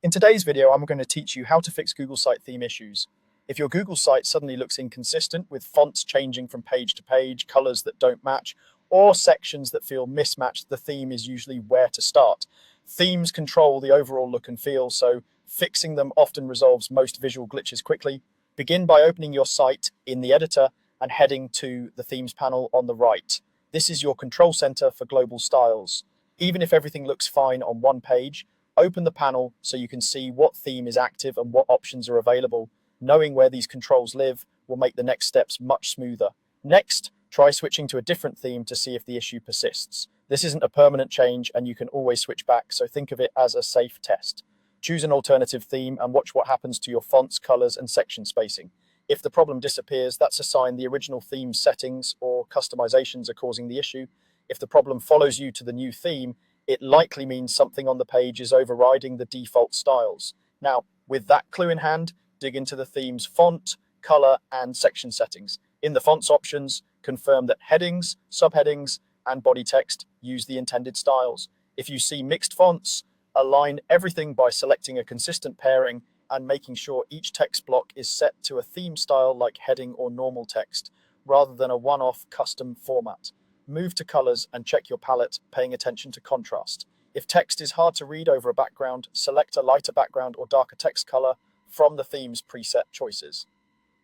In today's video, I'm going to teach you how to fix Google Site theme issues. If your Google site suddenly looks inconsistent with fonts changing from page to page, colors that don't match, or sections that feel mismatched, the theme is usually where to start. Themes control the overall look and feel, so fixing them often resolves most visual glitches quickly. Begin by opening your site in the editor and heading to the themes panel on the right. This is your control center for global styles. Even if everything looks fine on one page, open the panel so you can see what theme is active and what options are available. Knowing where these controls live will make the next steps much smoother. Next, try switching to a different theme to see if the issue persists. This isn't a permanent change and you can always switch back, so think of it as a safe test. Choose an alternative theme and watch what happens to your fonts, colors, and section spacing. If the problem disappears, that's a sign the original theme settings or customizations are causing the issue. If the problem follows you to the new theme, it likely means something on the page is overriding the default styles. Now, with that clue in hand, dig into the theme's font, color, and section settings. In the fonts options, confirm that headings, subheadings, and body text use the intended styles. If you see mixed fonts, align everything by selecting a consistent pairing and making sure each text block is set to a theme style like heading or normal text, rather than a one-off custom format. Move to colors and check your palette, paying attention to contrast. If text is hard to read over a background, select a lighter background or darker text color from the theme's preset choices.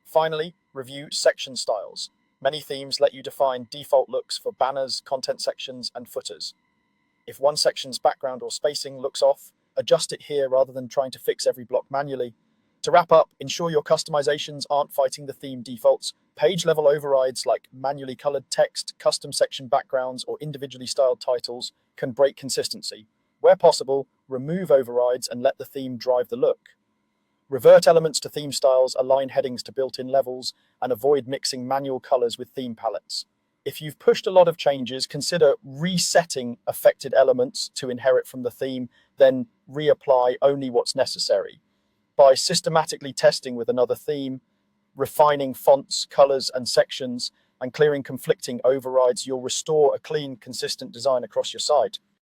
Finally, review section styles. Many themes let you define default looks for banners, content sections, and footers. If one section's background or spacing looks off, adjust it here rather than trying to fix every block manually. To wrap up, ensure your customizations aren't fighting the theme defaults. Page-level overrides like manually colored text, custom section backgrounds, or individually styled titles can break consistency. Where possible, remove overrides and let the theme drive the look. Revert elements to theme styles, align headings to built-in levels, and avoid mixing manual colors with theme palettes. If you've pushed a lot of changes, consider resetting affected elements to inherit from the theme, then reapply only what's necessary. By systematically testing with another theme, refining fonts, colors, and sections, and clearing conflicting overrides, you'll restore a clean, consistent design across your site.